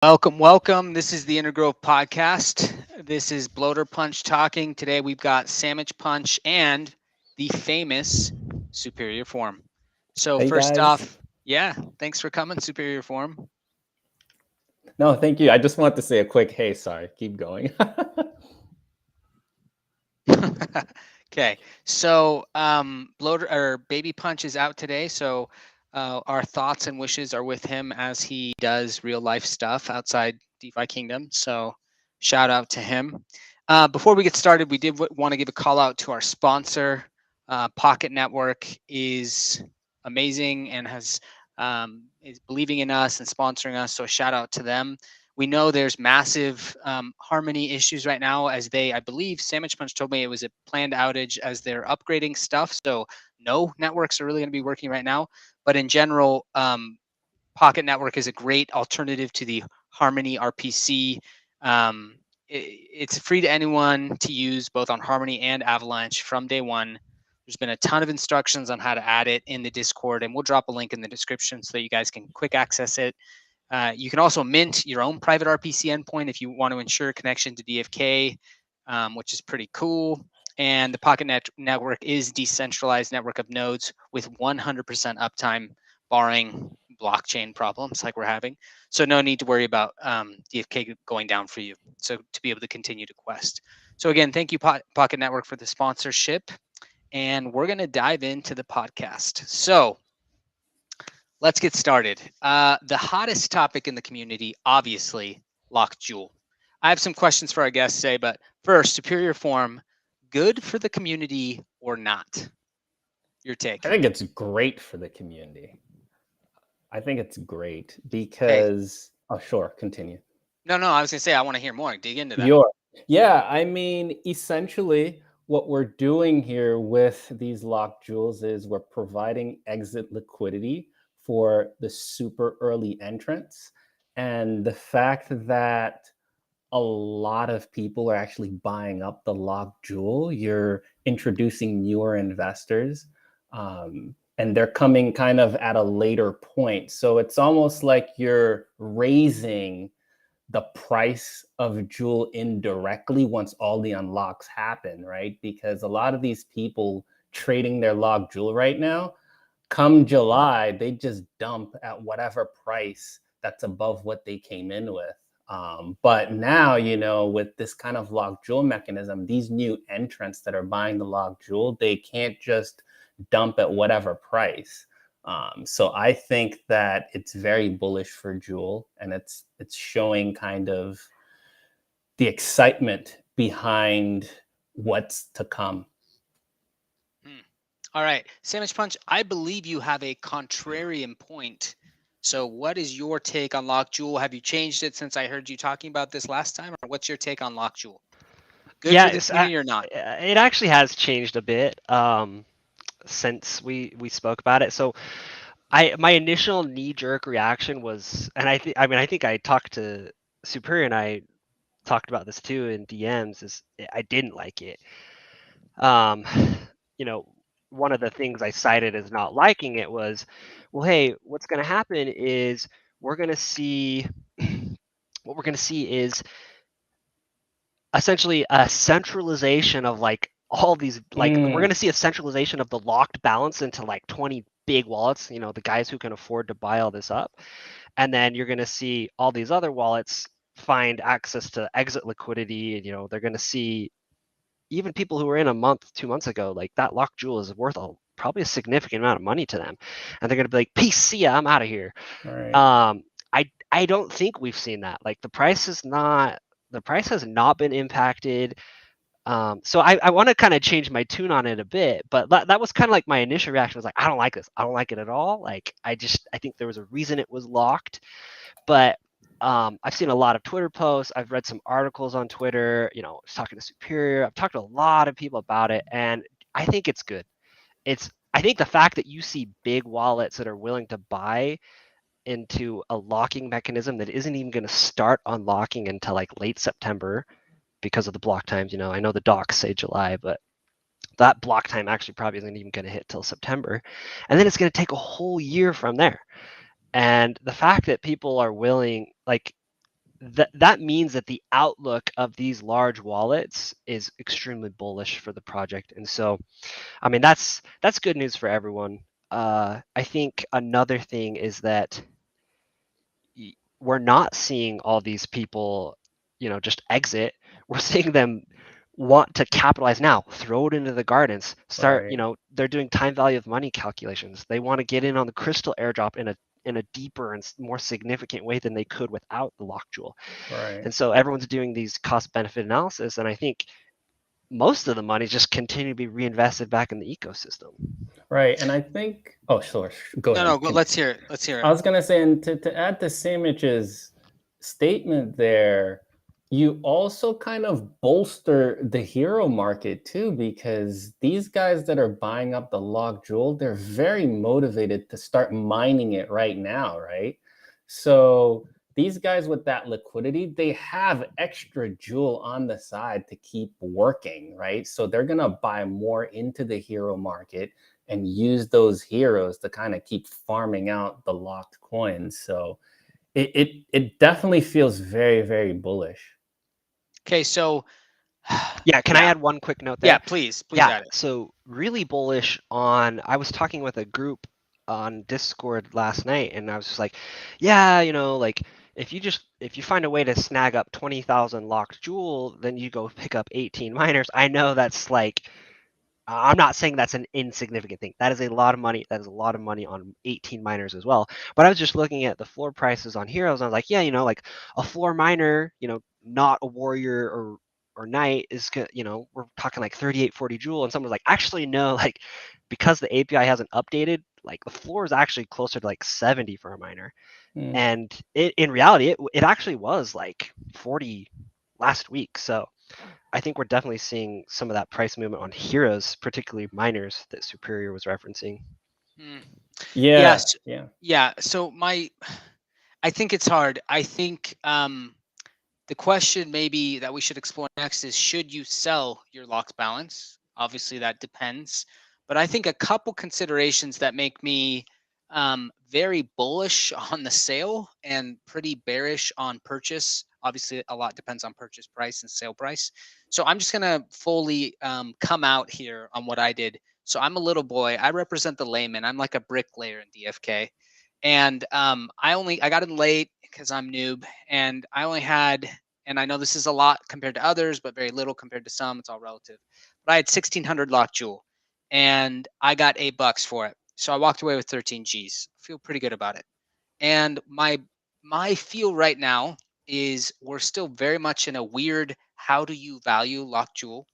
Welcome. This is the Intergrove podcast. This is Bloater Punch talking. Today we've got Sandwich Punch and the famous Superior Form. So Hey first guys. off, yeah, thanks for coming, Superior Form. No, thank you. I just want to say a quick hey, sorry. Keep going. Okay, so Bloater or Baby Punch is out today. So our thoughts and wishes are with him as he does real life stuff outside DeFi Kingdom. So shout out to him. Before we get started, we did want to give a call out to our sponsor. Pocket Network is amazing and is believing in us and sponsoring us. So shout out to them. We know there's massive harmony issues right now as I believe Sandwich Punch told me it was a planned outage as they're upgrading stuff. So no networks are really going to be working right now. But in general, Pocket Network is a great alternative to the Harmony RPC. It's free to anyone to use both on Harmony and Avalanche from day one. There's been a ton of instructions on how to add it in the Discord, and we'll drop a link in the description so that you guys can quick access it. You can also mint your own private RPC endpoint if you want to ensure connection to DFK, which is pretty cool. And the Network is decentralized network of nodes with 100% uptime, barring blockchain problems like we're having. So no need to worry about DFK going down for you. So to be able to continue to quest. So again, thank you Pocket Network for the sponsorship. And we're going to dive into the podcast. So let's get started. The hottest topic in the community, obviously, Lock Jewel. I have some questions for our guests today, but first, Superior Form, good for the community or not? Your take. I think it's great for the community. I think it's great Okay. because sure, continue. No, I was gonna say I want to hear more. Dig into that. Yeah, I mean, essentially what we're doing here with these locked jewels is we're providing exit liquidity for the super early entrants. And the fact that a lot of people are actually buying up the locked jewel. You're introducing newer investors, and they're coming kind of at a later point. So it's almost like you're raising the price of jewel indirectly once all the unlocks happen, right? Because a lot of these people trading their locked jewel right now, come July, they just dump at whatever price that's above what they came in with. But now, with this kind of locked jewel mechanism, these new entrants that are buying the locked jewel, they can't just dump at whatever price. So I think that it's very bullish for Jewel, and it's showing kind of the excitement behind what's to come. All right, Sandwich Punch, I believe you have a contrarian point. So what is your take on Lock Jewel? Have you changed it since I heard you talking about this last time? Or what's your take on Lock Jewel? Good for the community or not? It actually has changed a bit since we spoke about it. So my initial knee-jerk reaction was, and I think I talked to Superior and I talked about this too in DMs, is I didn't like it. One of the things I cited as not liking it was, well, hey, what's going to happen is we're going to see what we're going to see is essentially a centralization of like all these, like we're going to see a centralization of the locked balance into like 20 big wallets, the guys who can afford to buy all this up. And then you're going to see all these other wallets find access to exit liquidity. And, they're going to see even people who were in a month, 2 months ago, like that locked jewel is worth probably a significant amount of money to them. And they're going to be like, peace, see ya, I'm out of here. Right. I don't think we've seen that. Like the price has not been impacted. So I want to kind of change my tune on it a bit, but that was kind of like my initial reaction was like, I don't like this. I don't like it at all. Like I think there was a reason it was locked, but I've seen a lot of Twitter posts. I've read some articles on Twitter, I was talking to Superior. I've talked to a lot of people about it, and I think it's good. I think the fact that you see big wallets that are willing to buy into a locking mechanism that isn't even going to start unlocking until like late September because of the block times. I know the docs say July, but that block time actually probably isn't even going to hit till September. And then it's going to take a whole year from there. And the fact that people are willing, like that means that the outlook of these large wallets is extremely bullish for the project. And so, I mean, that's good news for everyone. I think another thing is that we're not seeing all these people, just exit. We're seeing them want to capitalize now, throw it into the gardens, start, Right. they're doing time value of money calculations. They want to get in on the crystal airdrop in a deeper and more significant way than they could without the lock jewel. Right. And so everyone's doing these cost benefit analysis. And I think most of the money just continue to be reinvested back in the ecosystem. Right. And I think, oh, sure. Go ahead. No, let's hear it. Let's hear I it. was going to say, and to add to Sandwich's statement there, you also kind of bolster the hero market too, because these guys that are buying up the lock jewel, they're very motivated to start mining it right now, right? So these guys with that liquidity, they have extra jewel on the side to keep working, right? So they're going to buy more into the hero market and use those heroes to kind of keep farming out the locked coins. So it definitely feels very, very bullish. Okay, so Yeah, can I add one quick note there? Yeah, please Yeah, add it. so really bullish on, I was talking with a group on Discord last night, and I was just like, yeah, like if you find a way to snag up 20,000 locked jewel, then you go pick up 18 miners. I know that's like, I'm not saying that's an insignificant thing. That is a lot of money. That is a lot of money on 18 miners as well. But I was just looking at the floor prices on heroes, and I was like, yeah, like a floor miner, not a warrior or knight is, we're talking like 38, 40 jewel. And someone's like, actually, no, like because the API hasn't updated, like the floor is actually closer to like 70 for a miner. And in reality, it actually was like 40 last week. So I think we're definitely seeing some of that price movement on heroes, particularly miners that Superior was referencing. Yeah. Yeah. So I think it's hard. I think the question maybe that we should explore next is, should you sell your locked balance? Obviously, that depends. But I think a couple considerations that make me very bullish on the sale and pretty bearish on purchase. Obviously, a lot depends on purchase price and sale price. So I'm just going to fully come out here on what I did. So I'm a little boy. I represent the layman. I'm like a bricklayer in DFK. And I got in late because I'm noob, and I only had, and I know this is a lot compared to others, but very little compared to some. It's all relative. But I had 1,600 locked jewel, and I got $8 for it. So I walked away with 13 G's. I feel pretty good about it. And my feel right now is we're still very much in a weird, how do you value locked jewel?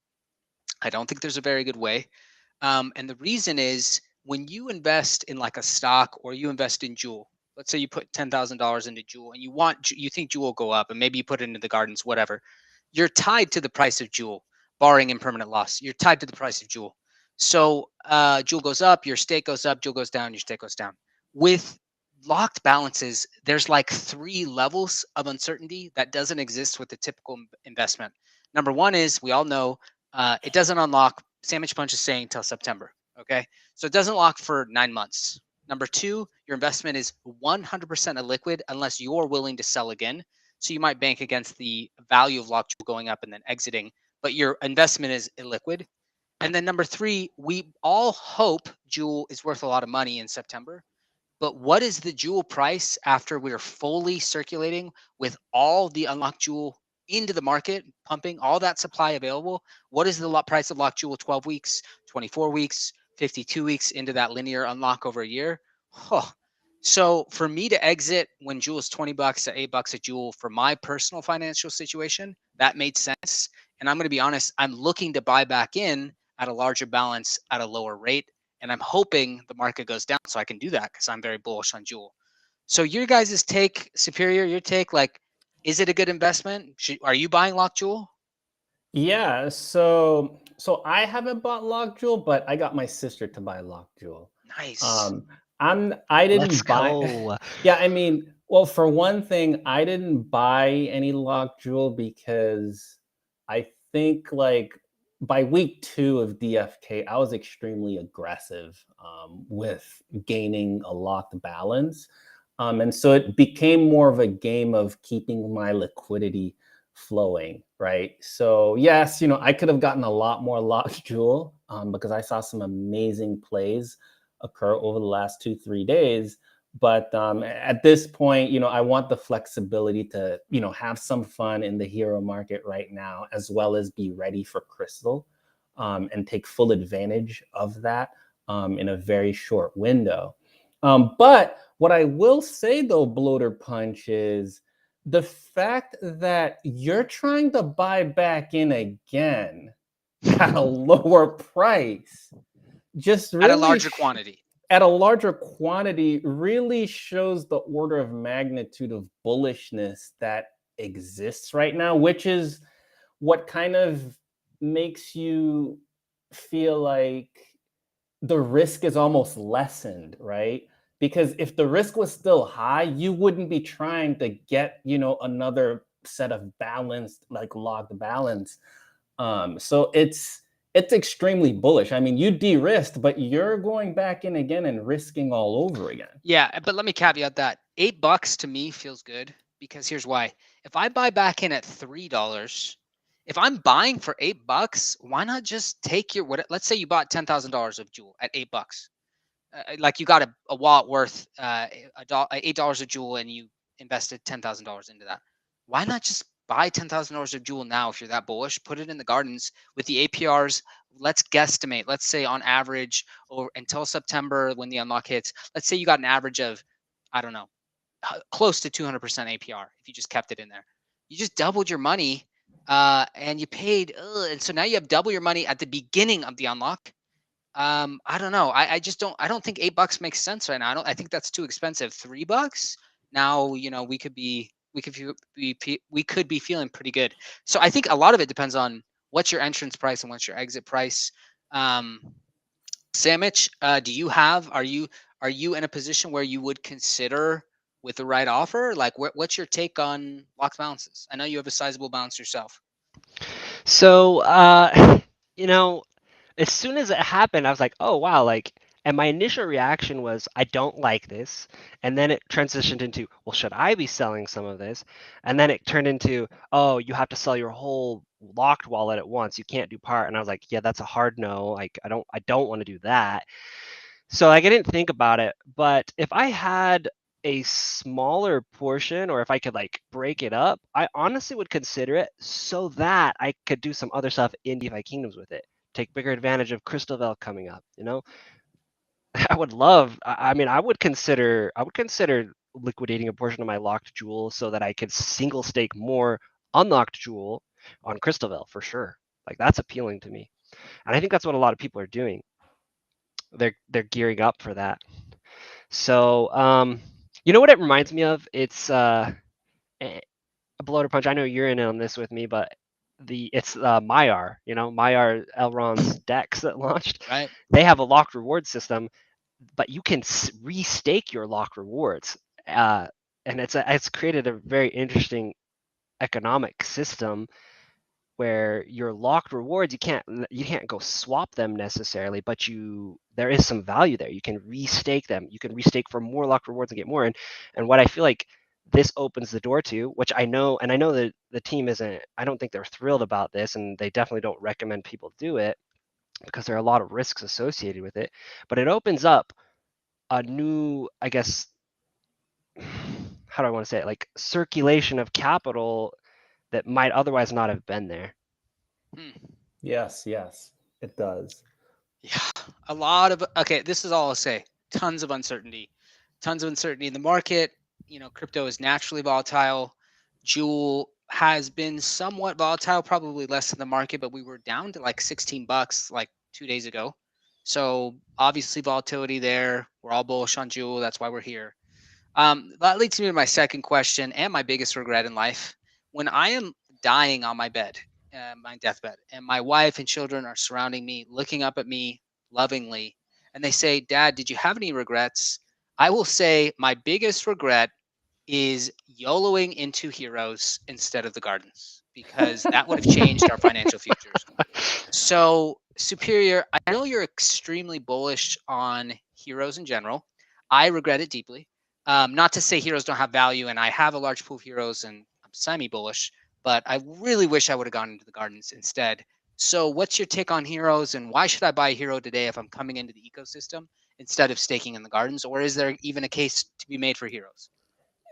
I don't think there's a very good way. And the reason is, when you invest in like a stock or you invest in jewel, let's say you put $10,000 into jewel and you think jewel will go up, and maybe you put it into the gardens, whatever. You're tied to the price of jewel, barring impermanent loss. You're tied to the price of jewel. So jewel goes up, your stake goes up, jewel goes down, your stake goes down. With locked balances, there's like 3 levels of uncertainty that doesn't exist with the typical investment. Number one is, we all know it doesn't unlock, Sandwich Punch is saying, till September. Okay. So it doesn't lock for 9 months. Number two, your investment is 100% illiquid unless you're willing to sell again. So you might bank against the value of locked jewel going up and then exiting, but your investment is illiquid. And then number three, we all hope jewel is worth a lot of money in September. But what is the jewel price after we're fully circulating with all the unlocked jewel into the market, pumping all that supply available? What is the price of locked jewel 12 weeks, 24 weeks, 52 weeks into that linear unlock over a year? Huh. So for me to exit when jewel is $20 at $8 a jewel, for my personal financial situation, that made sense. And I'm going to be honest, I'm looking to buy back in at a larger balance at a lower rate. And I'm hoping the market goes down so I can do that, because I'm very bullish on jewel. So your guys' take, Superior, your take, like, is it a good investment? Are you buying locked jewel? Yeah, so I haven't bought locked jewel, but I got my sister to buy locked jewel. Nice. I Let's didn't buy. go. Yeah, I mean, well, for one thing, I didn't buy any locked jewel because I think like by week 2 of DFK, I was extremely aggressive with gaining a locked balance. And so it became more of a game of keeping my liquidity flowing, right? So yes, I could have gotten a lot more locked jewel because I saw some amazing plays occur over the last 2-3 days. But at this point, I want the flexibility to, have some fun in the hero market right now, as well as be ready for crystal and take full advantage of that in a very short window. But what I will say though, Bloater Punch, is the fact that you're trying to buy back in again at a lower price just At a really larger quantity. at a larger quantity really shows the order of magnitude of bullishness that exists right now, which is what kind of makes you feel like the risk is almost lessened, right? Because if the risk was still high, you wouldn't be trying to get, another set of balanced, like locked balance. So it's extremely bullish. I mean, you de-risked, but you're going back in again and risking all over again. Yeah, but let me caveat that $8 to me feels good because here's why. If I buy back in at $3, if I'm buying for $8, why not just take your what? Let's say you bought $10,000 of Jewel at $8. Like you got a wallet worth $8 a Jewel and you invested $10,000 into that. Why not just buy $10,000 of Jewel now if you're that bullish? Put it in the gardens with the APRs. Let's guesstimate. Let's say on average, or until September when the unlock hits, let's say you got an average of, I don't know, close to 200% APR if you just kept it in there. You just doubled your money and you paid, and so now you have double your money at the beginning of the unlock. I don't know. I just don't. I don't think $8 makes sense right now. I think that's too expensive. $3 now. We could be feeling pretty good. So I think a lot of it depends on what's your entrance price and what's your exit price. Samich, are you in a position where you would consider with the right offer? Like, what's your take on locked balances? I know you have a sizable balance yourself. So, you know, as soon as it happened, I was like, oh, wow. Like, and my initial reaction was, I don't like this. And then it transitioned into, well, should I be selling some of this? And then it turned into, oh, you have to sell your whole locked wallet at once. You can't do part. And I was like, yeah, that's a hard no. Like, I don't want to do that. So like, I didn't think about it. But if I had a smaller portion, or if I could like break it up, I honestly would consider it so that I could do some other stuff in DeFi Kingdoms with it. Take bigger advantage of Crystal Veil coming up. I would love. I mean, I would consider liquidating a portion of my locked jewel so that I could single stake more unlocked jewel on Crystal Veil for sure. Like that's appealing to me, and I think that's what a lot of people are doing. They're gearing up for that. So, you know what it reminds me of? It's a Bloater Punch. I know you're in on this with me, but it's Myar. Myar Elrond's decks that launched. Right. They have a locked reward system, but you can restake your locked rewards, and it's created a very interesting economic system where your locked rewards you can't go swap them necessarily, but there is some value there. You can restake them. You can restake for more locked rewards and get more. And what I feel like this opens the door to, which I know that the team isn't, I don't think they're thrilled about this, and they definitely don't recommend people do it because there are a lot of risks associated with it. But it opens up a new, I guess, how do I want to say it? Like circulation of capital that might otherwise not have been there. Yes, it does. Yeah, a lot of okay. This is all I'll say. Tons of uncertainty in the market. Crypto is naturally volatile. Jewel has been somewhat volatile, probably less than the market, but we were down to like $16 like 2 days ago. So obviously volatility there. We're all bullish on Jewel. That's why we're here. That leads me to my second question and my biggest regret in life. When I am dying on my bed, my deathbed, and my wife and children are surrounding me, looking up at me lovingly, and they say, "Dad, did you have any regrets?" I will say my biggest regret is YOLOing into heroes instead of the gardens, because that would have changed our financial futures. So, Superior, I know you're extremely bullish on heroes in general. I regret it deeply. Not to say heroes don't have value, and I have a large pool of heroes, and I'm semi-bullish, but I really wish I would have gone into the gardens instead. So, what's your take on heroes, and why should I buy a hero today if I'm coming into the ecosystem instead of staking in the gardens? Or is there even a case to be made for heroes?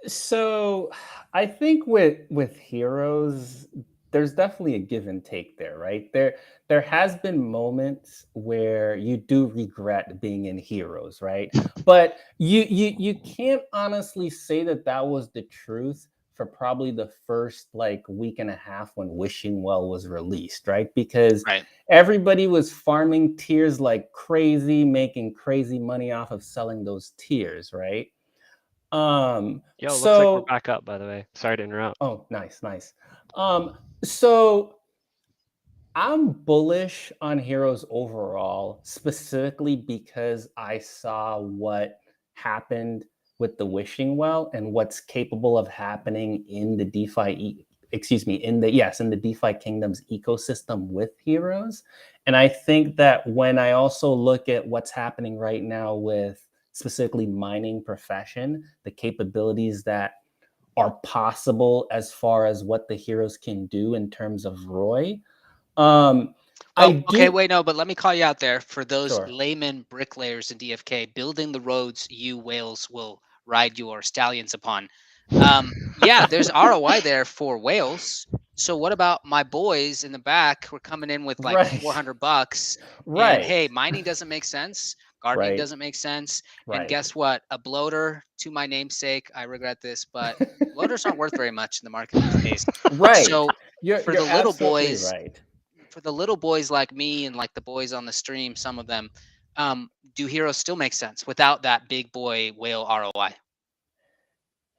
So I think with heroes, there's definitely a give and take there, right? There has been moments where you do regret being in heroes, right? But you can't honestly say that that was the truth for probably the first like week and a half when Wishing Well was released, right? Because Right. everybody was farming tiers like crazy, making crazy money off of selling those tiers, right? Yo, looks like we're So back up, by the way. Sorry to interrupt. oh, nice, nice. So I'm bullish on Heroes overall, specifically because I saw what happened with the Wishing Well and what's capable of happening in the excuse me, in the DeFi Kingdom's ecosystem with Heroes. And I think that when I also look at what's happening right now with specifically mining profession, the capabilities that are possible as far as what the heroes can do in terms of Roy. Um, I Well, okay, do wait, no, but let me call you out there. For those sure. layman bricklayers in DFK, building the roads you whales will ride your stallions upon. Yeah, there's ROI there for whales. So what about my boys in the back who are coming in with like Right, $400? And right, hey, mining doesn't make sense. Gardening right, doesn't make sense. And right, guess what? A bloater, to my namesake, I regret this, but bloaters aren't worth very much in the market these days. right. So for You're the little absolutely boys, right. like me and like the boys on the stream, some of them, do heroes still make sense without that big boy whale ROI?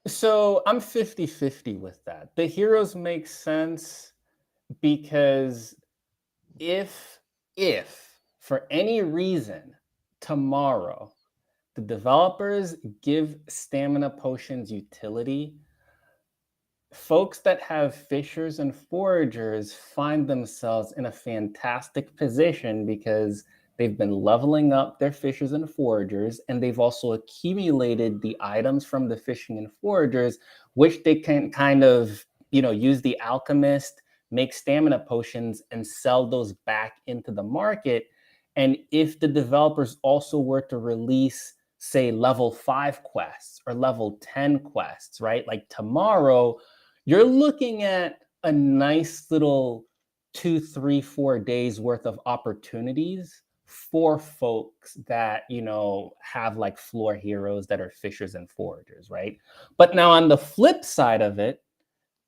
So I'm 50-50 with that. The heroes make sense because if if for any reason tomorrow the developers give stamina potions utility, folks that have fishers and foragers find themselves in a fantastic position because they've been leveling up their fishers and foragers, and they've also accumulated the items from the fishing and foragers, which they can kind of, use the alchemist, make stamina potions, and sell those back into the market. And if the developers also were to release, say, level 5 quests or level 10 quests, right? Like tomorrow, you're looking at a nice little 2, 3, 4 days worth of opportunities for folks that have like floor heroes that are fishers and foragers, right? But now on the flip side of it,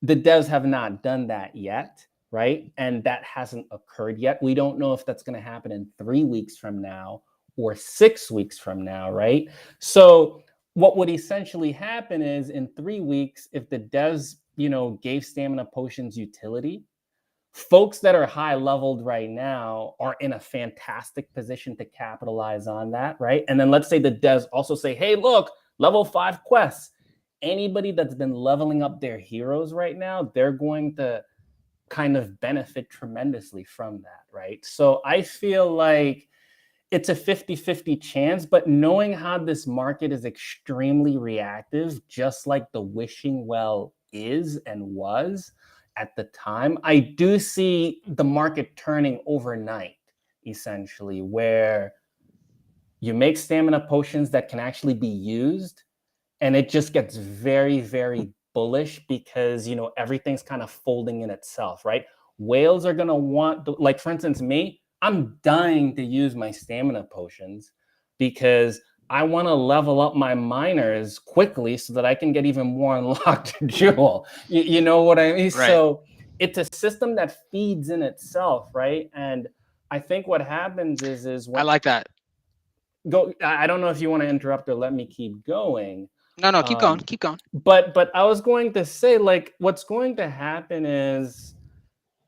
the devs have not done that yet, right? And that hasn't occurred yet. We don't know if that's going to happen in 3 weeks from now or 6 weeks from now, right? So what would essentially happen is in 3 weeks, if the devs, gave stamina potions utility, folks that are high leveled right now are in a fantastic position to capitalize on that, right? And then let's say the devs also say, hey, look, level 5 quests. Anybody that's been leveling up their heroes right now, they're going to kind of benefit tremendously from that, right? So I feel like it's a 50-50 chance, but knowing how this market is extremely reactive, just like the Wishing Well is and was at the time, I do see the market turning overnight, essentially, where you make stamina potions that can actually be used, and it just gets very, very bullish because everything's kind of folding in itself, right? Whales are going to like, for instance, me, I'm dying to use my stamina potions because I want to level up my miners quickly so that I can get even more unlocked jewel. You know what I mean? Right. So it's a system that feeds in itself, right? And I think what happens is I when like that. I don't know if you want to interrupt or let me keep going. No, no, keep going, um, keep going. but I was going to say, like, what's going to happen is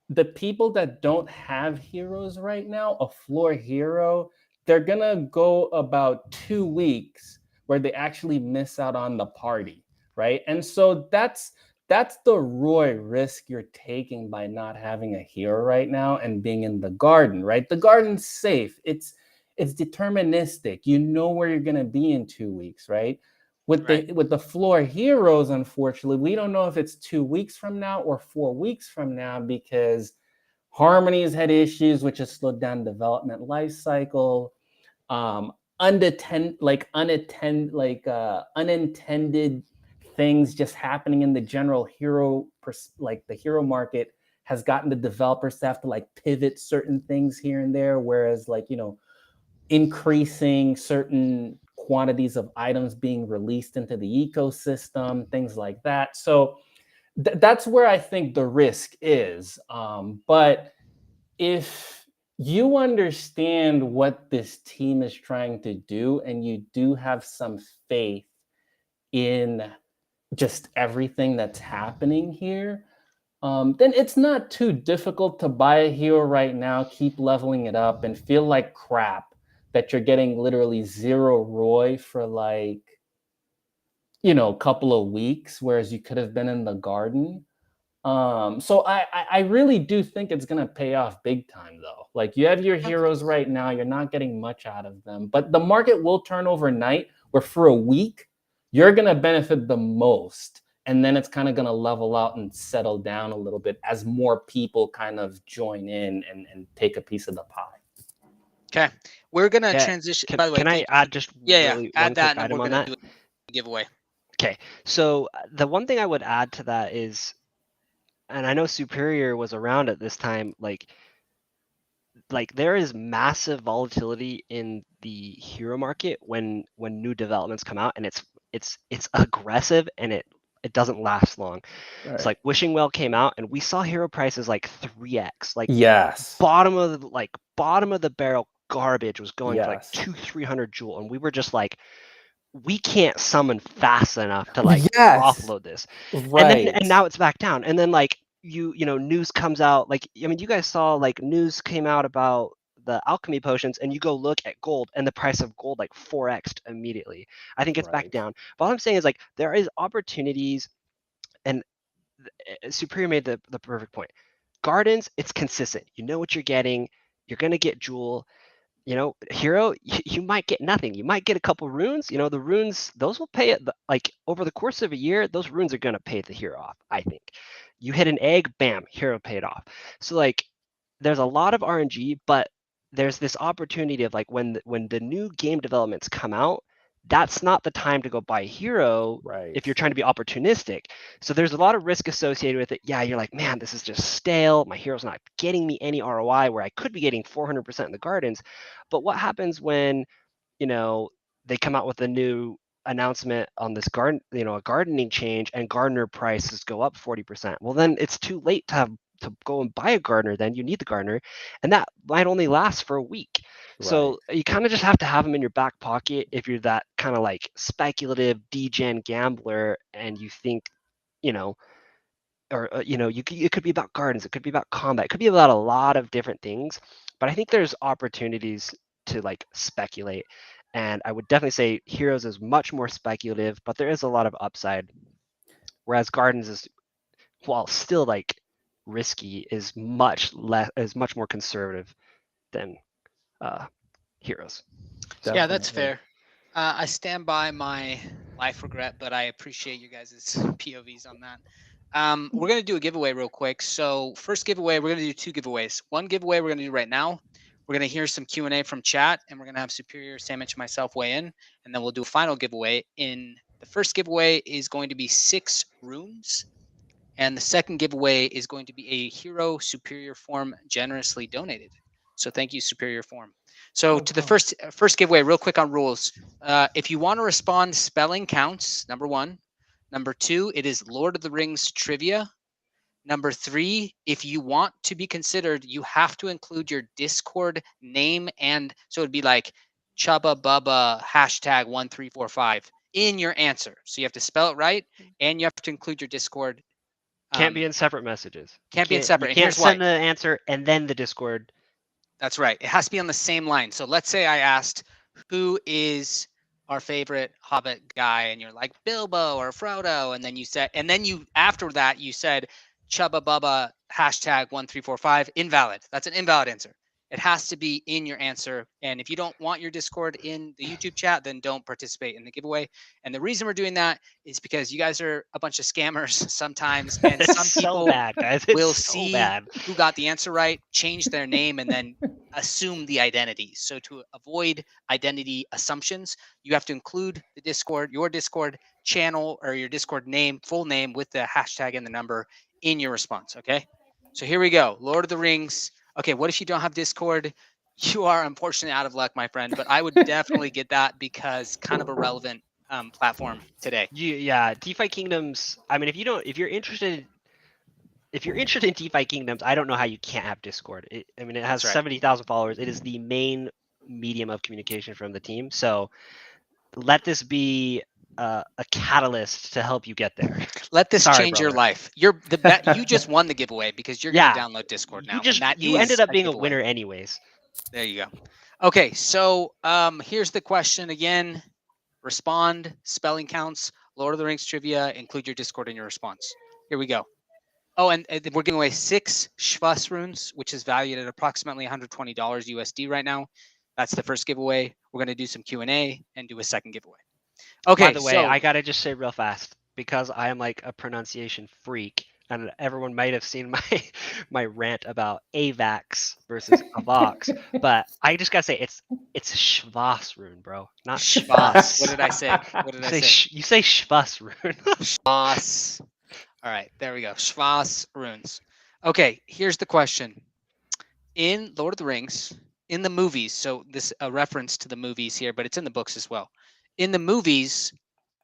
the people that don't have heroes right now, a floor hero, they're gonna go about 2 weeks where they actually miss out on the party, right? And so that's the Roy risk you're taking by not having a hero right now and being in the garden, right? The garden's safe. It's deterministic. You know where you're gonna be in 2 weeks, right? With Right. the floor heroes, unfortunately, we don't know if it's 2 weeks from now or 4 weeks from now, because Harmony's had issues, which has slowed down development life cycle. Unintended things just happening in the general hero, like the hero market, has gotten the developers to have to like pivot certain things here and there, whereas like, you know, increasing certain quantities of items being released into the ecosystem, things like that. So that's where I think the risk is. But if you understand what this team is trying to do and you do have some faith in just everything that's happening here, then it's not too difficult to buy a hero right now, keep leveling it up, and feel like crap that you're getting literally 0 ROI for like, you know, a couple of weeks, whereas you could have been in the garden. So I really do think it's gonna pay off big time though. Like, you have your heroes right now, you're not getting much out of them, but the market will turn overnight, where for a week you're gonna benefit the most, and then it's kind of gonna level out and settle down a little bit as more people kind of join in and take a piece of the pie. Okay, we're gonna Yeah, transition. By the way, Can I add just really add one that, quick and then item we're on gonna that? do a giveaway. Okay, so the one thing I would add to that is, and I know Superior was around at this time, like there is massive volatility in the hero market when new developments come out, and it's aggressive, and it doesn't last long. Right. It's like Wishing Well came out, and we saw hero prices like 3x, like Yes. bottom of the barrel garbage was going for like Yes. 200-300 jewel, and we were just like, we can't summon fast enough to like Yes. offload this. Right. And now it's back down. And then like you know, news comes out, like, I mean, you guys saw like news came out about the alchemy potions, and you go look at gold, and the price of gold like 4x'd immediately. I think it's back Right. down. But all I'm saying is like there is opportunities, and Superior made the perfect point. Gardens, it's consistent. You know what you're getting. You're gonna get jewel. You know, hero, you might get nothing. You might get a couple runes. You know, the runes, those will pay it. Like over the course of a year, those runes are gonna pay the hero off, I think. You hit an egg, bam, hero paid off. So like, there's a lot of RNG, but there's this opportunity of like when the new game developments come out, that's not the time to go buy a hero Right. if you're trying to be opportunistic. So there's a lot of risk associated with it. Yeah, you're like, man, this is just stale. My hero's not getting me any ROI where I could be getting 400% in the gardens. But what happens when, you know, they come out with a new announcement on this garden, you know, a gardening change, and gardener prices go up 40%? Well, then it's too late to go and buy a gardener. Then you need the gardener, and that might only last for a week. So you kind of just have to have them in your back pocket if you're that kind of like speculative degen gambler, and you think, you know, or you know, it could be about gardens, it could be about combat, it could be about a lot of different things. But I think there's opportunities to like speculate, and I would definitely say heroes is much more speculative, but there is a lot of upside, whereas gardens is, while still like risky, is much more conservative than heroes. Yeah, that's Definitely. fair. I stand by my life regret, but I appreciate you guys' POVs on that. We're gonna do a giveaway real quick. So first giveaway, we're gonna do 2 giveaways. One giveaway we're gonna do right now. We're gonna hear some Q&A from chat, and we're gonna have Superior, Sandwich, and myself weigh in, and then we'll do a final giveaway. In the first giveaway is going to be 6 runes, and the second giveaway is going to be a hero Superiorform generously donated. So thank you, Superiorform. So No to the problem. first giveaway, real quick on rules. If you want to respond, spelling counts. Number 1. Number 2, it is Lord of the Rings trivia. Number 3, if you want to be considered, you have to include your Discord name, and so it'd be like Chubba Bubba #1345 in your answer. So you have to spell it right, and you have to include your Discord. Can't be in separate messages. Can't be in You separate. And can't here's why. send an answer and then the Discord. That's right. It has to be on the same line. So let's say I asked, who is our favorite Hobbit guy? And you're like, Bilbo or Frodo. And then you said, after that, you said, Chubba Bubba #1345, invalid. That's an invalid answer. It has to be in your answer. And if you don't want your Discord in the YouTube chat, then don't participate in the giveaway. And the reason we're doing that is because you guys are a bunch of scammers sometimes, and It's some so people bad, guys. It's will so see bad. who got the answer right, change their name, and then assume the identity. So to avoid identity assumptions, you have to include the Discord, your Discord channel or your Discord name, full name with the hashtag and the number in your response. Okay. So here we go. Lord of the Rings. Okay. What if you don't have Discord? You are unfortunately out of luck, my friend, but I would definitely get that because kind of a relevant platform today. Yeah, DeFi Kingdoms. I mean, if you're interested in DeFi Kingdoms, I don't know how you can't have Discord. I mean, it has That's right. 70,000 followers. It is the main medium of communication from the team. So let this be a catalyst to help you get there. Let this Sorry, change your brother. life. You just won the giveaway because you're Yeah. going to download Discord now. You ended up being a winner anyways. There you go. Okay, so here's the question again. Respond, spelling counts, Lord of the Rings trivia, include your Discord in your response. Here we go. Oh, and we're giving away 6 Shvas runes, which is valued at approximately $120 USD right now. That's the first giveaway. We're going to do some Q&A and do a second giveaway. Okay, By the way, I got to just say real fast, because I am like a pronunciation freak, and everyone might have seen my rant about AVAX versus AVOX, but I just got to say it's Shvas rune, bro, not Shvas. What did I say? What did I say? You say Shvas rune. Shvas. All right, there we go. Shvas runes. Okay, here's the question. In Lord of the Rings, in the movies, so this a reference to the movies here, but it's in the books as well. In the movies,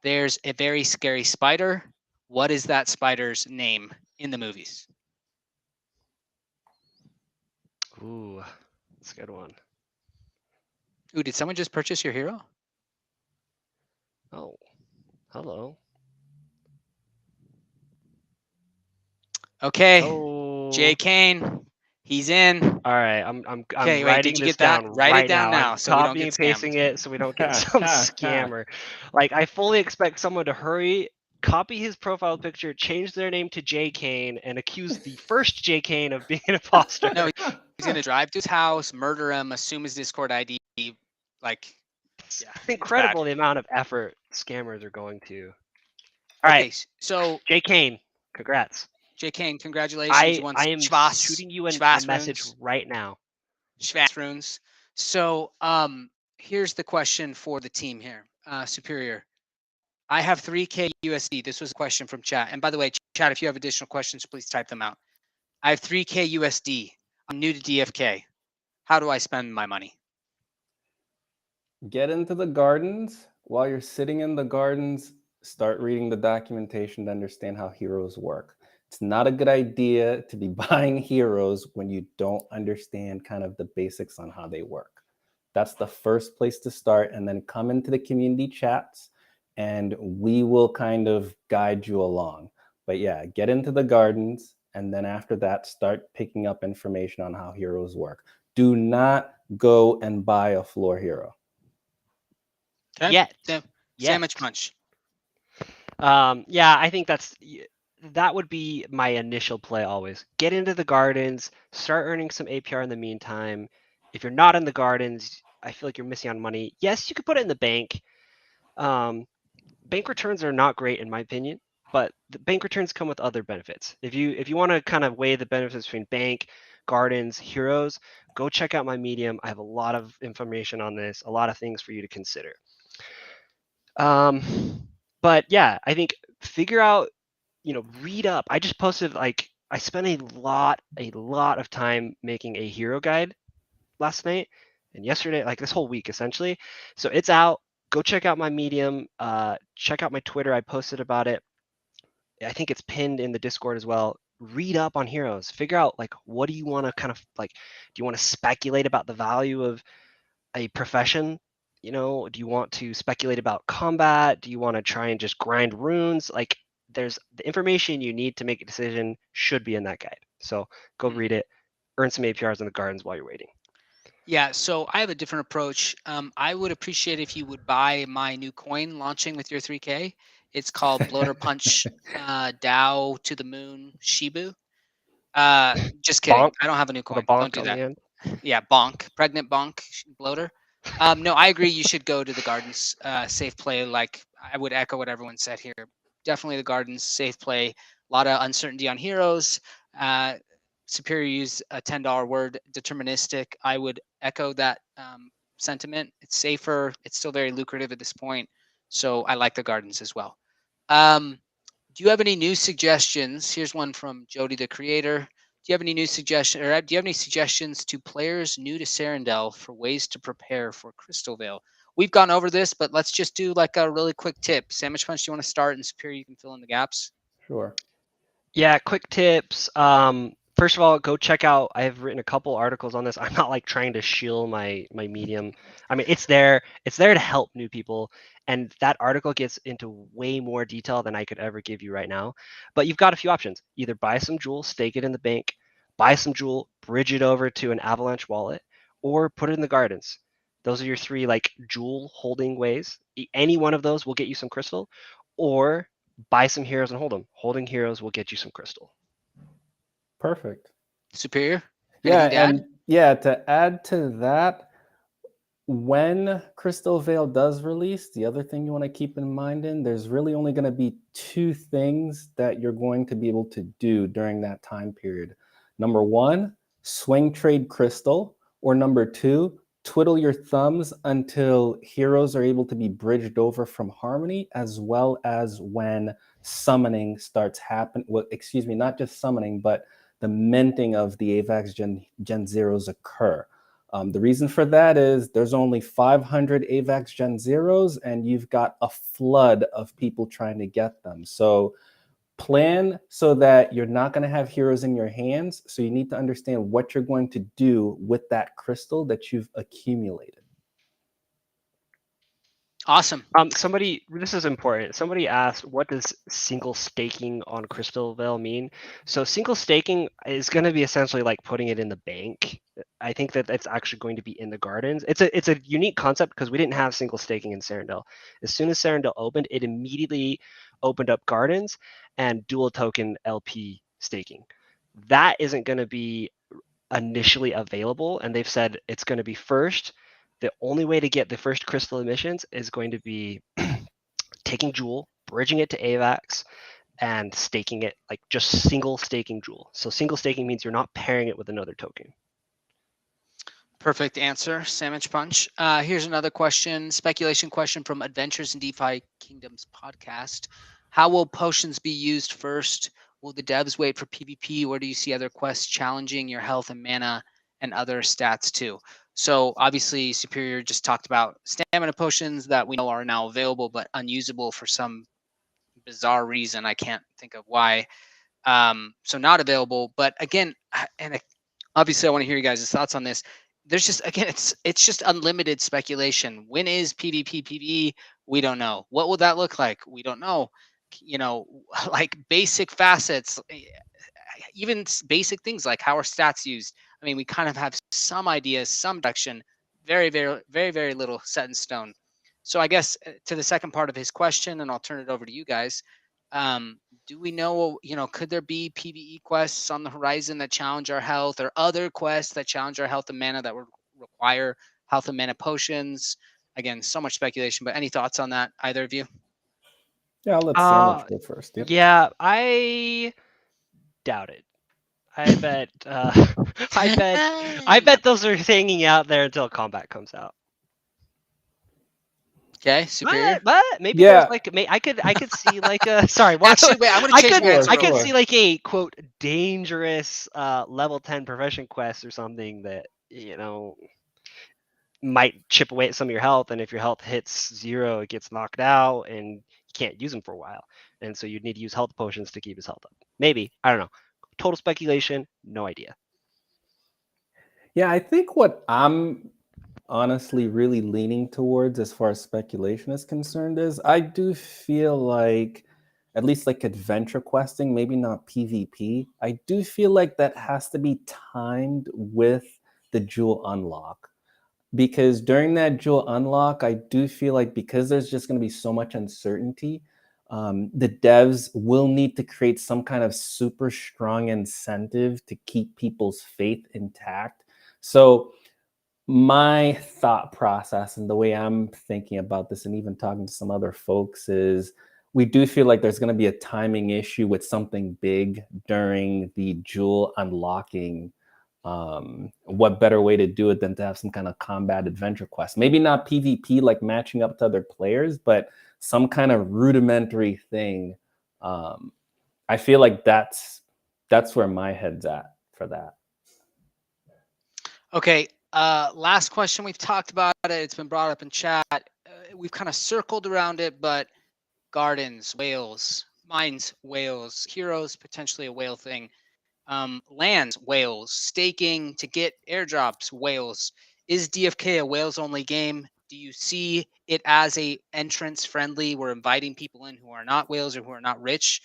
there's a very scary spider. What is that spider's name in the movies? Ooh, that's a good one. Ooh, did someone just purchase your hero? Oh, hello. Okay, Oh. Jay Kane, he's in. All right, I'm Okay, wait, writing did you this get that? down Write right it down now I'm so we don't copying get and pasting scammed. it so we don't get some scammer. Like, I fully expect someone to hurry, copy his profile picture, change their name to Jay Kane, and accuse the first Jay Kane of being an imposter. No, he's gonna drive to his house, murder him, assume his Discord ID. Like, It's yeah, incredible it's the amount of effort scammers are going to. bad. All Okay, right, so Jay Kane, congrats. Jay Kane, congratulations. You won I am Shvas, shooting you a Shvas message runes. right now. Shvas runes. So here's the question for the team here. Superior. I have 3K USD. This was a question from chat. And by the way, chat, if you have additional questions, please type them out. I have 3K USD. I'm new to DFK. How do I spend my money? Get into the gardens. While you're sitting in the gardens, start reading the documentation to understand how heroes work. It's not a good idea to be buying heroes when you don't understand kind of the basics on how they work. That's the first place to start, and then come into the community chats and we will kind of guide you along. But yeah, get into the gardens, and then after that, start picking up information on how heroes work. Do not go and buy a floor hero. Okay. Yet. Sandwich punch. Yeah, I think that would be my initial play always. Get into the gardens, start earning some APR in the meantime. If you're not in the gardens, I feel like you're missing on money. Yes, you could put it in the bank. Bank returns are not great in my opinion, but the bank returns come with other benefits. If you want to kind of weigh the benefits between bank, gardens, heroes, go check out my Medium. I have a lot of information on this, a lot of things for you to consider. But yeah, I think figure out, read up. I just posted, like, I spent a lot of time making a hero guide last night and yesterday, like this whole week essentially. So it's out. Go check out my Medium. Check out my Twitter. I posted about it. I think it's pinned in the Discord as well. Read up on heroes. Figure out, like, what do you want to kind of, like, do you want to speculate about the value of a profession? Do you want to speculate about combat? Do you want to try and just grind runes? Like, there's the information you need to make a decision should be in that guide. So go read it, earn some APRs in the gardens while you're waiting. Yeah, so I have a different approach. I would appreciate if you would buy my new coin launching with your 3K. It's called Bloater Punch DAO to the Moon Shibu. Just kidding. Bonk. I don't have a new coin. Bonk Don't do on that. the end. Yeah, bonk, pregnant bonk bloater. No, I agree. You should go to the gardens. Safe play. Like I would echo what everyone said here. Definitely the gardens. Safe play. A lot of uncertainty on heroes. Superior use a $10 word, deterministic. I would echo that sentiment. It's safer. It's still very lucrative at this point. So I like the gardens as well. Do you have any new suggestions? Here's one from Jody, the creator. Do you have any new suggestions, or do you have any suggestions to players new to Serendel for ways to prepare for Crystal Veil? We've gone over this, but let's just do like a really quick tip. Sandwich Punch, do you want to start? And Superior, you can fill in the gaps. Sure. Yeah, quick tips. First of all, go check out. I have written a couple articles on this. I'm not like trying to shill my medium. I mean, it's there. It's there to help new people, and that article gets into way more detail than I could ever give you right now. But you've got a few options. Either buy some Jewel, stake it in the bank, buy some Jewel, bridge it over to an Avalanche wallet, or put it in the gardens. Those are your three like Jewel holding ways. Any one of those will get you some crystal, or buy some heroes and hold them. Holding heroes will get you some crystal. Perfect. Superior, Yeah, anything to add? and yeah, to add to that, when Crystal Veil does release, the other thing you want to keep in mind there's really only going to be two things that you're going to be able to do during that time period. Number one, swing trade crystal, or number two, twiddle your thumbs until heroes are able to be bridged over from Harmony, as well as when summoning starts happening. Well, excuse me, not just summoning, but the minting of the AVAX Gen Zeros occur. The reason for that is there's only 500 AVAX Gen Zeros, and you've got a flood of people trying to get them. So plan so that you're not going to have heroes in your hands. So you need to understand what you're going to do with that crystal that you've accumulated. Awesome. This is important. Somebody asked, what does single staking on Crystal Veil mean? So single staking is going to be essentially like putting it in the bank. I think that it's actually going to be in the gardens. It's a unique concept because we didn't have single staking in Serendel. As soon as Serendel opened, it immediately opened up gardens and dual token LP staking. That isn't going to be initially available, and they've said it's going to be first. The only way to get the first crystal emissions is going to be taking Jewel, bridging it to AVAX, and staking it, like just single staking Jewel. So single staking means you're not pairing it with another token. Perfect answer, Sandwich Punch. Here's another question, speculation question from Adventures in DeFi Kingdoms podcast. How will potions be used first? Will the devs wait for PvP, or do you see other quests challenging your health and mana and other stats too? So obviously Superior just talked about stamina potions that we know are now available but unusable for some bizarre reason. I can't think of why. So not available. But again, obviously I want to hear you guys' thoughts on this. There's just, again, it's just unlimited speculation. When is PvP PvE? We don't know. What will that look like? We don't know. Like basic facets, even basic things like how are stats used. I mean, we kind of have some ideas, some direction, very, very, very, very little set in stone. So I guess to the second part of his question, and I'll turn it over to you guys. Do we know, could there be PvE quests on the horizon that challenge our health, or other quests that challenge our health and mana that would require health and mana potions? Again, so much speculation, but any thoughts on that, either of you? Yeah, I'll let Sandwich go first. Yep. Yeah, I doubt it. I bet I bet those are hanging out there until combat comes out. Okay, Superior. But maybe Yeah. there's like I could see like a sorry. Actually, wait, I'm gonna change my answer I real could quick. see like a quote dangerous level 10 profession quest or something that might chip away at some of your health, and if your health hits 0, it gets knocked out and you can't use them for a while, and so you'd need to use health potions to keep his health up. Maybe, I don't know. Total speculation, no idea. Yeah, I think what I'm honestly really leaning towards as far as speculation is concerned is I do feel like, at least like adventure questing, maybe not PvP, I do feel like that has to be timed with the jewel unlock. Because during that jewel unlock, I do feel like, because there's just going to be so much uncertainty, the devs will need to create some kind of super strong incentive to keep people's faith intact. So my thought process and the way I'm thinking about this, and even talking to some other folks, is we do feel like there's going to be a timing issue with something big during the jewel unlocking. What better way to do it than to have some kind of combat adventure quest? Maybe not PvP, like matching up to other players, but some kind of rudimentary thing. Um, I feel like that's where my head's at for that. Okay. Last question. We've talked about it. It's been brought up in chat. We've kind of circled around it, but gardens, whales, mines, whales, heroes, potentially a whale thing. Lands, whales, staking to get airdrops, whales. Is DFK a whales only game? Do you see it as a entrance friendly? We're inviting people in who are not whales or who are not rich.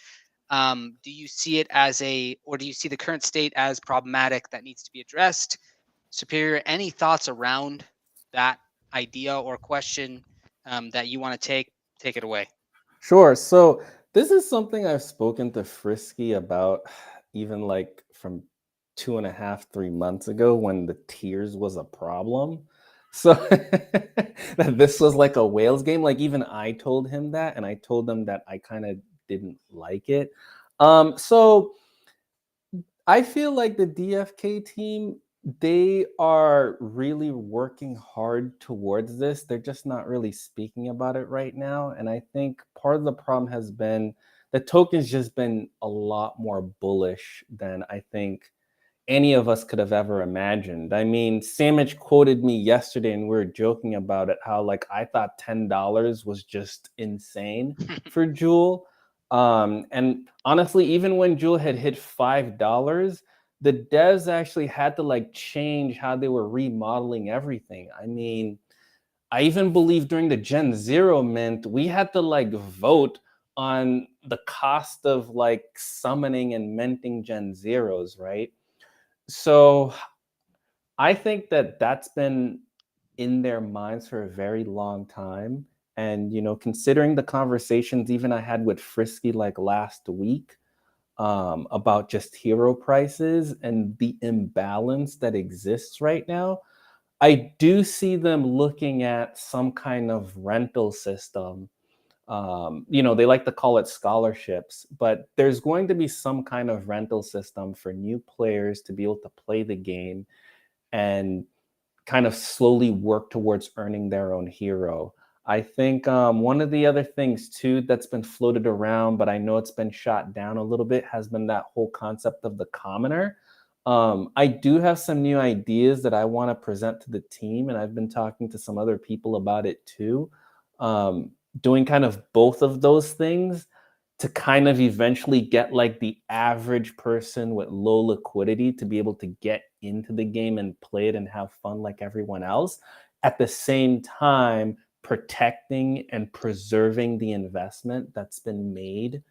Do you see it as or do you see the current state as problematic that needs to be addressed? Superior, any thoughts around that idea or question that you want to take it away? Sure. So this is something I've spoken to Frisky about even like from 2.5, 3 months ago when the tiers was a problem. So that this was like a whales game. Like even I told him that, and I told him that I kind of didn't like it. So I feel like the DFK team, they are really working hard towards this. They're just not really speaking about it right now. And I think part of the problem has been the token's just been a lot more bullish than I think any of us could have ever imagined. I mean, Samich quoted me yesterday and we were joking about it, how like I thought $10 was just insane for Jewel. And honestly, even when Jewel had hit $5, the devs actually had to like change how they were remodeling everything. I mean, I even believe during the Gen Zero mint, we had to like vote on the cost of like summoning and minting Gen Zeros, right? So I think that that's been in their minds for a very long time. And, considering the conversations even I had with Frisky like last week about just hero prices and the imbalance that exists right now, I do see them looking at some kind of rental system. They like to call it scholarships, but there's going to be some kind of rental system for new players to be able to play the game and kind of slowly work towards earning their own hero. I think one of the other things too that's been floated around, but I know it's been shot down a little bit, has been that whole concept of the commoner. I do have some new ideas that I want to present to the team, and I've been talking to some other people about it too. Doing kind of both of those things to kind of eventually get like the average person with low liquidity to be able to get into the game and play it and have fun like everyone else, at the same time protecting and preserving the investment that's been made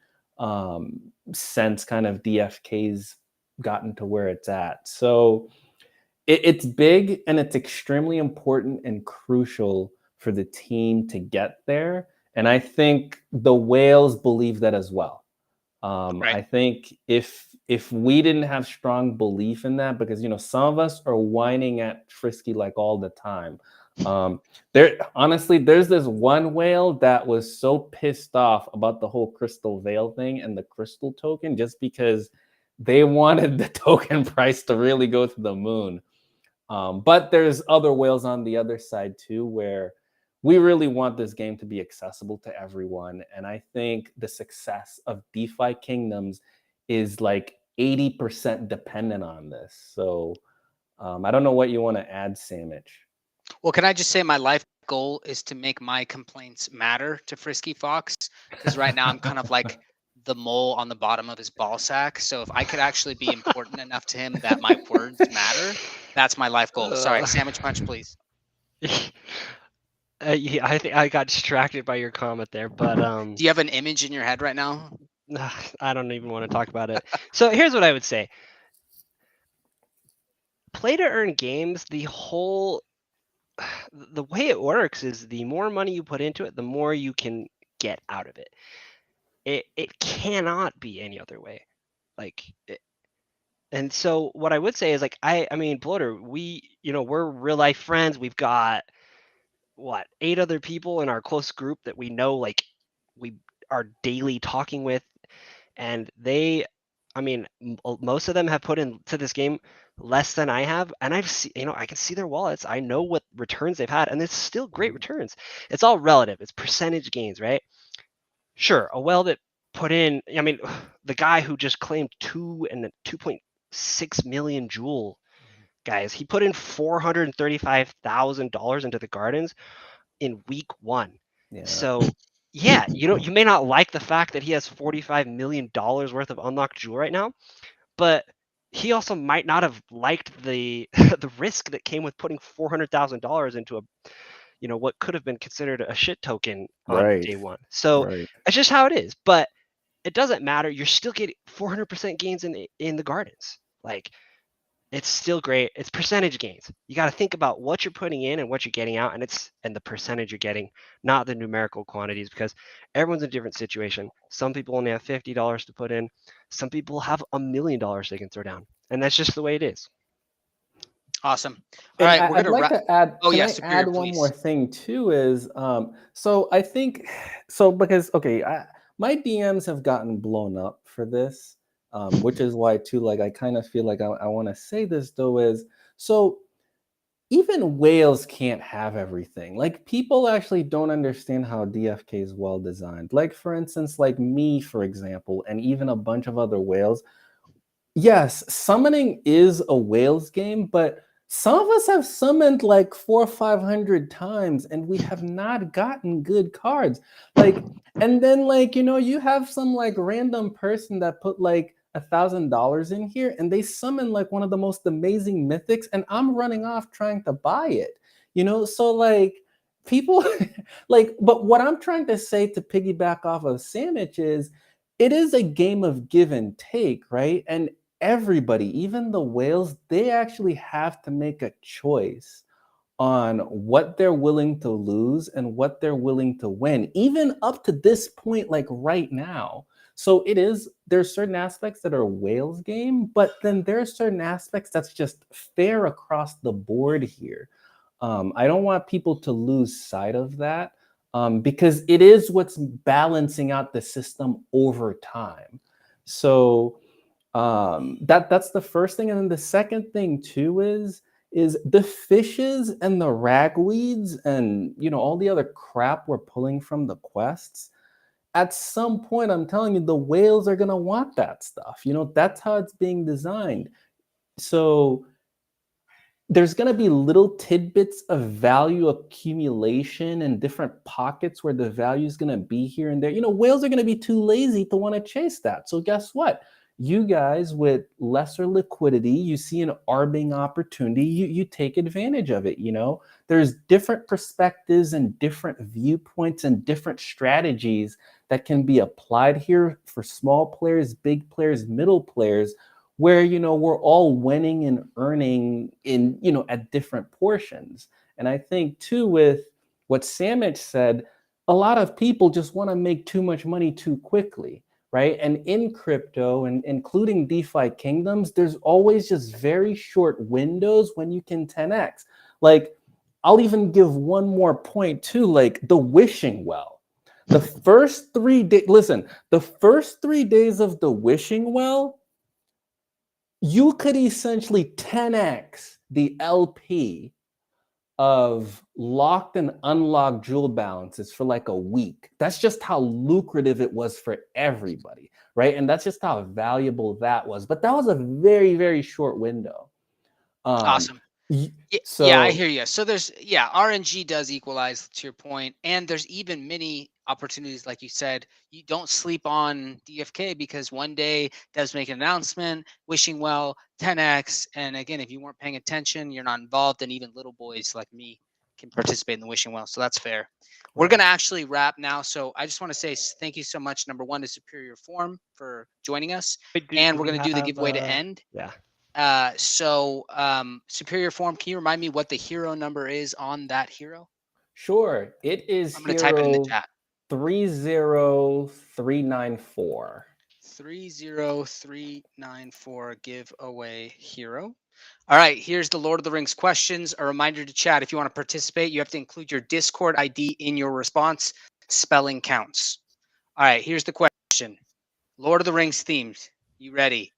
since kind of DFK's gotten to where it's at. So it's big and it's extremely important and crucial for the team to get there. And I think the whales believe that as well. Right. I think if we didn't have strong belief in that, because some of us are whining at Frisky like all the time. There's this one whale that was so pissed off about the whole Crystal Veil thing and the Crystal token, just because they wanted the token price to really go to the moon. But there's other whales on the other side too, where we really want this game to be accessible to everyone. And I think the success of DeFi Kingdoms is like 80% dependent on this. So I don't know what you want to add, Samich. Well, can I just say my life goal is to make my complaints matter to Frisky Fox? Because right now I'm kind of like the mole on the bottom of his ball sack. So if I could actually be important enough to him that my words matter, that's my life goal. Sorry, sandwich punch, please. Yeah, I think I got distracted by your comment there, but Do you have an image in your head right now? I don't even want to talk about it. So here's what I would say. Play to earn games, the way it works is the more money you put into it, the more you can get out of it. It cannot be any other way. Like And so what I would say is like I mean, Bloater, we're real life friends. We've got what 8 other people in our close group that we know, like we are daily talking with, and they, I mean, most of them have put into this game less than I have, and I've seen, I can see their wallets. I know what returns they've had, and it's still great returns. It's all relative. It's percentage gains, right? Sure, a whale that put in, I mean, the guy who just claimed 2.6 million Joule, guys, he put in $435,000 into the gardens in week 1. Yeah. So yeah, you may not like the fact that he has $45 million worth of unlocked Joule right now, but he also might not have liked the the risk that came with putting $400,000 into a what could have been considered a shit token on Right. day 1. So Right. it's just how it is. But it doesn't matter. You're still getting 400% gains in the gardens. Like, it's still great. It's percentage gains. You got to think about what you're putting in and what you're getting out, and the percentage you're getting, not the numerical quantities, because everyone's in a different situation. Some people only have $50 to put in. Some people have $1 million they can throw down, and that's just the way it is. Awesome. All And right, we're I'd gonna like to add, Oh can yeah, I Superior, add one more please. thing too is, so I think, so because, okay, my DMs have gotten blown up for this, which is why too, like, I kind of feel like I want to say this though is, so even whales can't have everything. Like, people actually don't understand how DFK is well designed. Like, for instance, like me, for example, and even a bunch of other whales. Yes, summoning is a whales game, but some of us have summoned like 400 or 500 times and we have not gotten good cards. Like, and then like, you have some like random person that put like $1,000 in here and they summon like one of the most amazing mythics and I'm running off trying to buy it. So like people like, but what I'm trying to say to piggyback off of Sandwich is it is a game of give and take, right? And everybody, even the whales, they actually have to make a choice on what they're willing to lose and what they're willing to win, even up to this point, like right now. So there's certain aspects that are whales game, but then there are certain aspects that's just fair across the board here. I don't want people to lose sight of that, because it is what's balancing out the system over time. So that's the first thing, and then the second thing too is the fishes and the ragweeds and all the other crap we're pulling from the quests. At some point, I'm telling you, the whales are gonna want that stuff. That's how it's being designed. So there's going to be little tidbits of value accumulation in different pockets where the value is going to be here and there. Whales are going to be too lazy to want to chase that. So guess what? You guys with lesser liquidity, you see an arbing opportunity, you take advantage of it. There's different perspectives and different viewpoints and different strategies that can be applied here for small players, big players, middle players, where we're all winning and earning in at different portions. And I think too, with what Sandwich said, a lot of people just want to make too much money too quickly, right? And in crypto, and including DeFi kingdoms, there's always just very short windows when you can 10x. Like, I'll even give one more point too, like the wishing well. The first 3 days, listen, the first 3 days of the wishing well, you could essentially 10x the LP of locked and unlocked Joule balances for like a week. That's just how lucrative it was for everybody, right? And that's just how valuable that was. But that was a very, very short window. Awesome. Yeah, I hear you. So RNG does equalize, to your point, and there's even many opportunities, like you said. You don't sleep on DFK because one day does make an announcement, wishing well, 10x, and again, if you weren't paying attention, you're not involved, and even little boys like me can participate in the wishing well. So that's fair. We're gonna actually wrap now. So I just want to say thank you so much. Number one to Superiorform for joining us, and we're gonna do the giveaway to end. Yeah. Superiorform, can you remind me what the hero number is on that hero? Sure. It is I'm going to type it in the chat. 30394. 30394 giveaway hero. All right, here's the Lord of the Rings questions. A reminder to chat, if you want to participate, you have to include your Discord ID in your response. Spelling counts. All right, here's the question. Lord of the Rings themed. You ready?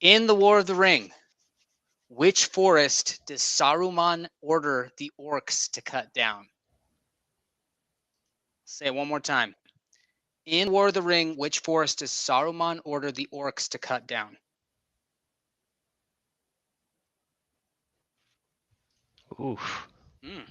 In the War of the Ring, which forest does Saruman order the orcs to cut down? Say it one more time. In War of the Ring, which forest does Saruman order the orcs to cut down? Oof. Mm.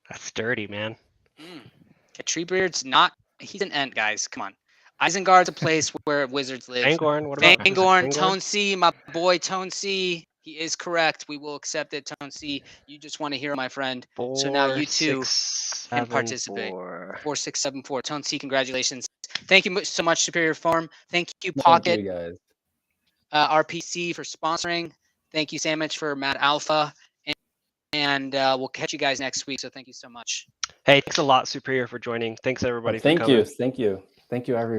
That's dirty, man. Okay, Treebeard's not. He's an Ent, guys. Come on. Isengard's a place where wizards live. Fangorn, what about Fangorn, Fangorn? Tone C, my boy Tone C. He is correct. We will accept it, Tone C. You just want to hear, my friend. So now you too can participate. 4674. Tone C, congratulations. Thank you so much, Superiorform. Thank you, Pocket. Thank you, guys. RPC for sponsoring. Thank you, Sandwich, for Mad Alpha. And we'll catch you guys next week. So thank you so much. Hey, thanks a lot, Superior, for joining. Thanks, everybody, for Thank coming. you. Thank you. Thank you, everyone.